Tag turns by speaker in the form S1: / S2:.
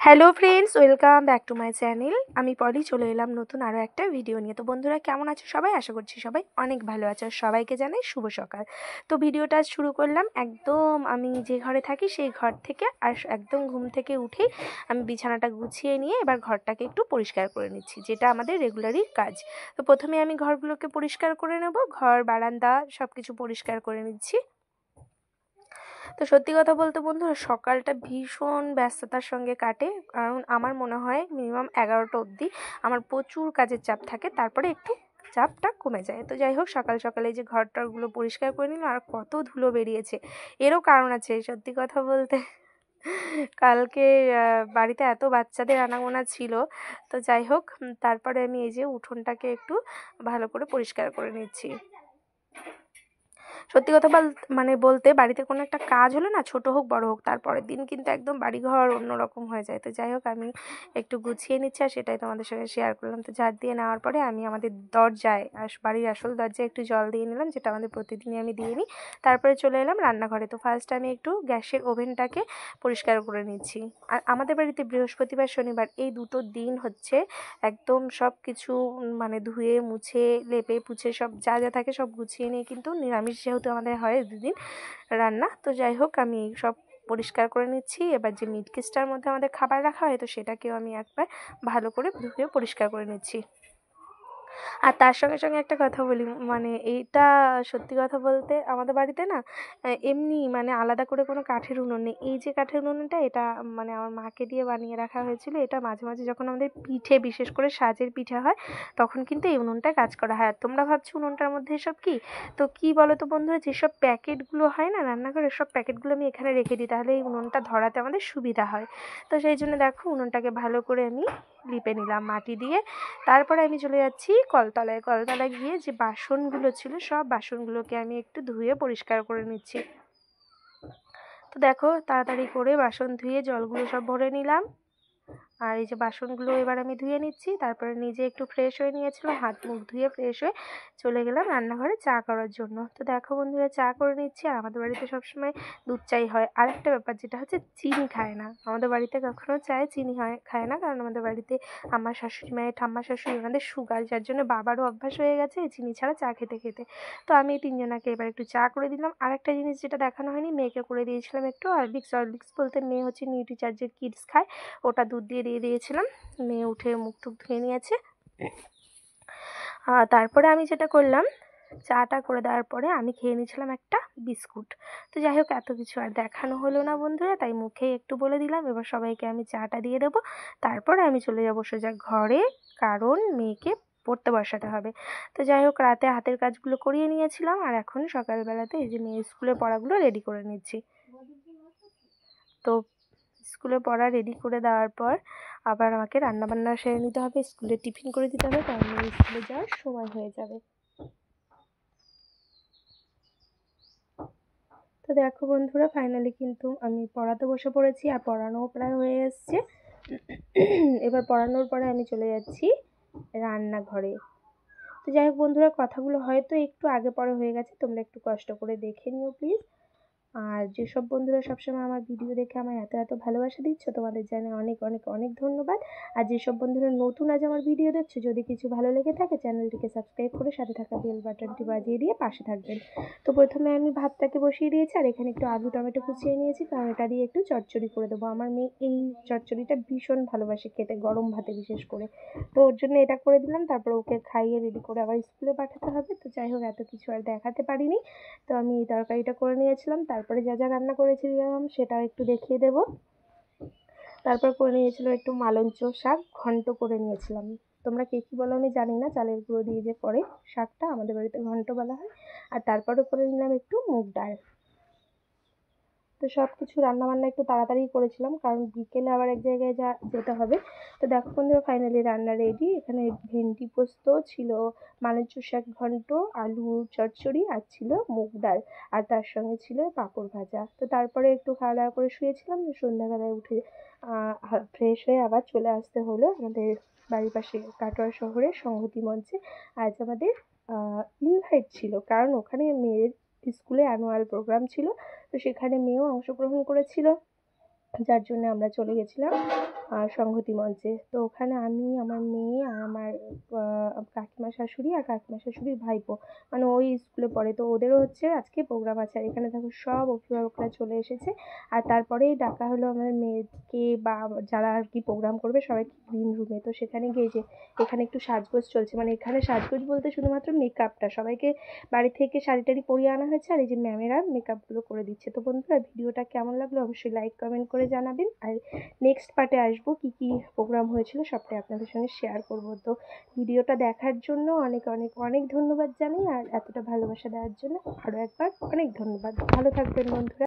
S1: Hello friends, welcome back to my channel. আমি পলি চলে এলাম নতুন আরও একটা ভিডিও নিয়ে। তো বন্ধুরা, কেমন আছো সবাই? আশা করছি সবাই অনেক ভালো আছো। সবাইকে জানাই শুভ সকাল। তো ভিডিওটা শুরু করলাম একদম আমি যে ঘরে থাকি সেই ঘর থেকে। আর একদম ঘুম থেকে উঠেই আমি বিছানাটা গুছিয়ে নিয়ে এবার ঘরটাকে একটু পরিষ্কার করে নিচ্ছি, যেটা আমাদের রেগুলারই কাজ। তো প্রথমে আমি ঘরগুলোকে পরিষ্কার করে নেব, ঘর বারান্দা সব কিছু পরিষ্কার করে নিচ্ছি। তো সত্যি কথা বলতে বন্ধুরা, সকালটা ভীষণ ব্যস্ততার সঙ্গে কাটে, কারণ আমার মনে হয় মিনিমাম 11টা অবধি আমার প্রচুর কাজের চাপ থাকে, তারপরে একটু চাপটা কমে যায়। তো যাই হোক, সকাল সকালে যে ঘরটারগুলো পরিষ্কার করে নিলাম, আর কত ধুলো বেরিয়েছে। এরও কারণ আছে সত্যি কথা বলতে। কালকে বাড়িতে এত বাচ্চাদের আনাগোনা ছিল। তো যাই হোক, তারপরে আমি এই যে উঠোনটাকে একটু ভালো করে পরিষ্কার করে নিচ্ছি। সত্যি কথা বলতে বাড়িতে কোনো একটা কাজ হলো না, ছোট হোক বড় হোক, তারপরের দিন কিন্তু একদম বাড়িঘর অন্যরকম হয়ে যায়। তো যাই হোক, আমি একটু গুছিয়ে নিচ্ছি আর সেটাই তোমাদের সঙ্গে শেয়ার করলাম। তো ঝাড় দিয়ে নেওয়ার পরে আমি আমাদের দরজায়, বাড়ির আসল দরজায় একটু জল দিয়ে নিলাম, যেটা আমাদের প্রতিদিনই আমি দিয়ে নিই। তারপরে চলে এলাম রান্নাঘরে। তো ফার্স্ট আমি একটু গ্যাসের ওভেনটাকে পরিষ্কার করে নিচ্ছি। আর আমাদের বাড়িতে বৃহস্পতিবার শনিবার এই দুটো দিন হচ্ছে একদম সব কিছু ধুয়ে মুছে লেপে পুছে সব যা যা থাকে সব গুছিয়ে নিয়ে, কিন্তু নিরামিষ যেহেতু আমাদের হয় দুদিন রান্না। তো যাই হোক, আমি সব পরিষ্কার করে নিচ্ছি। এবার যে মিট কিচটার মধ্যে আমাদের খাবার রাখা হয়, তো সেটাকেও আমি একবার ভালো করে ধুয়ে পরিষ্কার করে নিচ্ছি। আর তার সঙ্গে সঙ্গে একটা কথা বলি, এইটা সত্যি কথা বলতে আমাদের বাড়িতে না এমনি আলাদা করে কোনো কাঠের উনুন নেই। এই যে কাঠের উনুনটা, এটা আমার মাকে দিয়ে বানিয়ে রাখা হয়েছিল। এটা মাঝে মাঝে যখন আমাদের পিঠে, বিশেষ করে সাজের পিঠে হয়, তখন কিন্তু এই উনুনটায় কাজ করা হয়। আর তোমরা ভাবছো উনুনটার মধ্যে এসব কী? তো কী বলো তো বন্ধুরা, যেসব প্যাকেটগুলো হয় না রান্নাঘরের, সব প্যাকেটগুলো আমি এখানে রেখে দিই, তাহলে এই উনুনটা ধরাতে আমাদের সুবিধা হয়। তো সেই জন্য দেখো, উনুনটাকে ভালো করে আমি লিপে নিলাম মাটি দিয়ে। তারপরে আমি চলে যাচ্ছি কলতলায়। কলতলায় গিয়ে যে বাসনগুলো ছিল, সব বাসনগুলোকে আমি একটু ধুয়ে পরিষ্কার করে নিচ্ছি। তো দেখো, তাড়াতাড়ি করে বাসন ধুয়ে জলগুলো সব ভরে নিলাম। আর এই যে বাসনগুলো এবার আমি ধুয়ে নিচ্ছি। তারপরে নিজে একটু ফ্রেশ হয়ে নিয়েছিলাম, হাত মুখ ধুয়ে ফ্রেশ হয়ে চলে গেলাম রান্নাঘরে চা করার জন্য। তো দেখো বন্ধুরা, চা করে নিচ্ছি। আর আমাদের বাড়িতে সবসময় দুধ চাই হয়। আর একটা ব্যাপার যেটা হচ্ছে, চিনি খায় না আমাদের বাড়িতে, কখনো চায়ে চিনি খায় না, কারণ আমাদের বাড়িতে আমার শাশুড়ি মায়ের, ঠাম্মা শাশুড়ি, ওনাদের সুগার, যার জন্য বাবারও অভ্যাস হয়ে গেছে এই চিনি ছাড়া চা খেতে খেতে। তো আমি এই তিনজনাকে এবার একটু চা করে দিলাম। আর একটা জিনিস যেটা দেখানো হয়নি, মেয়েকে করে দিয়েছিলাম একটু হরলিক্স। হরলিক্স বলতে মেয়ে হচ্ছে নিউট্রিচার্জের কিডস খায়, ওটা দুধ দিয়ে দিয়েছিলাম। মেয়ে উঠে মুখ টুক ধুয়ে নিয়েছে। তারপরে আমি যেটা করলাম, চাটা করে দেওয়ার পরে আমি খেয়ে নিয়েছিলাম একটা বিস্কুট। তো যাই হোক, এত কিছু আর দেখানো হলো না বন্ধুরা, তাই মুখেই একটু বলে দিলাম। এবার সবাইকে আমি চাটা দিয়ে দেবো, তারপরে আমি চলে যাবো সোজা ঘরে, কারণ মেয়েকে পড়তে বসাতে হবে। তো যাই হোক, রাতে হাতের কাজগুলো করিয়ে নিয়েছিলাম, আর এখন সকালবেলাতে এই যে মেয়ের স্কুলের পড়াগুলো রেডি করে নিচ্ছি। তো স্কুলে পড়া রেডি করে দেওয়ার পর আবার আমাকে রান্নাবান্না সেরে নিতে হবে, স্কুলে টিফিন করে দিতে হবে, কারণ স্কুলে যাওয়ার সময় হয়ে যাবে। তো দেখো বন্ধুরা, ফাইনালি কিন্তু আমি পড়াতে বসে পড়েছি, আর পড়ানোও প্রায় হয়ে এসছে। এবার পড়ানোর পরে আমি চলে যাচ্ছি রান্নাঘরে। তো যাই হোক বন্ধুরা, কথাগুলো হয়তো একটু আগে পরে হয়ে গেছে, তোমরা একটু কষ্ট করে দেখে নিও প্লিজ। আর যেসব বন্ধুরা সবসময় আমার ভিডিও দেখে আমায় এত এত ভালোবাসা দিচ্ছ, তোমাদের জানাই অনেক অনেক অনেক ধন্যবাদ। আর যেসব বন্ধুরা নতুন আজ আমার ভিডিও দেখছো, যদি কিছু ভালো লেগে থাকে চ্যানেলটিকে সাবস্ক্রাইব করে সাথে থাকা বেল বাটনটি বাজিয়ে দিয়ে পাশে থাকবেন। তো প্রথমে আমি ভাতটাকে বসিয়ে দিয়েছি, আর এখানে একটু আলু টমেটো কুচিয়ে নিয়েছি, কারণ এটা দিয়ে একটু চচ্চড়ি করে দেবো। আমার মেয়ে এই চচ্চড়িটা ভীষণ ভালোবাসে খেতে, গরম ভাতে বিশেষ করে। তো ওর জন্য এটা করে দিলাম, তারপর ওকে খাইয়ে রেডি করে আবার স্কুলে পাঠাতে হবে। তো যাই হোক, এত কিছু আর দেখাতে পারিনি। তো আমি এই তরকারিটা করে নিয়েছিলাম, তারপরে যা যা রান্না করেছিলাম সেটাও একটু দেখিয়ে দেব। তারপর করে নিয়েছিলাম একটু মালঞ্চ শাক, ঘন্ট করে নিয়েছিলাম। তোমরা কে কী বলো আমি জানি না, চালের গুঁড়ো দিয়ে যে করে শাকটা, আমাদের বাড়িতে ঘন্ট বলা হয়। আর তারপরে করে নিলাম একটু মুগ ডাল। তো সব কিছু রান্নাবান্না একটু তাড়াতাড়ি করেছিলাম, কারণ বিকেলে আবার এক জায়গায় যেতে হবে। তো দেখো বন্ধুরা, ফাইনালি রান্না রেডি। এখানে ভেন্ডি পোস্ত ছিল, মালঞ্চ শাক ঘন্ট, আলু চচ্চড়ি, আর ছিল মুগ ডাল, আর তার সঙ্গে ছিল পাঁপড় ভাজা। তো তারপরে একটু খাওয়া দাওয়া করে শুয়েছিলাম, সন্ধ্যাবেলায় উঠে ফ্রেশ হয়ে আবার চলে আসতে হলো আমাদের বাড়ির পাশে কাটোয়া শহরে সংহতি মঞ্চে। আজ আমাদের ইনভাইট ছিল, কারণ ওখানে মেয়ের স্কুলে অ্যানুয়াল প্রোগ্রাম ছিল। তো সেখানে মেয়েও অংশগ্রহণ করেছিল, যার জন্য আমরা চলে গেছিলাম সংহতি মঞ্চে। তো ওখানে আমি, আমার মেয়ে আর আমার কাকিমা শাশুড়ি আর কাকিমা শাশুড়ির ভাইপো, মানে ওই স্কুলে পড়ে, তো ওদেরও হচ্ছে আজকে প্রোগ্রাম আছে। আর এখানে দেখো সব অভিভাবকরা চলে এসেছে। আর তারপরেই ডাকা হলো আমার মেয়েকে বা যারা আর কি প্রোগ্রাম করবে সবাইকে গ্রিন রুমে। তো সেখানে গিয়ে যে এখানে একটু সাজগোজ চলছে, মানে এখানে সাজগোজ বলতে শুধুমাত্র মেকআপটা, সবাইকে বাড়ি থেকে শাড়ি টাড়ি পরিয়ে আনা হয়েছে আর এই যে ম্যামেরা মেকআপগুলো করে দিচ্ছে। তো বন্ধুরা ভিডিওটা কেমন লাগলো অবশ্যই লাইক কমেন্ট করে জানাবেন। আর নেক্সট পার্টে আসবো কী কী প্রোগ্রাম হয়েছিল সবটাই আপনাদের সঙ্গে শেয়ার করব। তো ভিডিওটা দেখার জন্য অনেক অনেক অনেক ধন্যবাদ জানাই, আর এতটা ভালোবাসা দেওয়ার জন্য আরও একবার অনেক ধন্যবাদ। ভালো থাকবেন বন্ধুরা।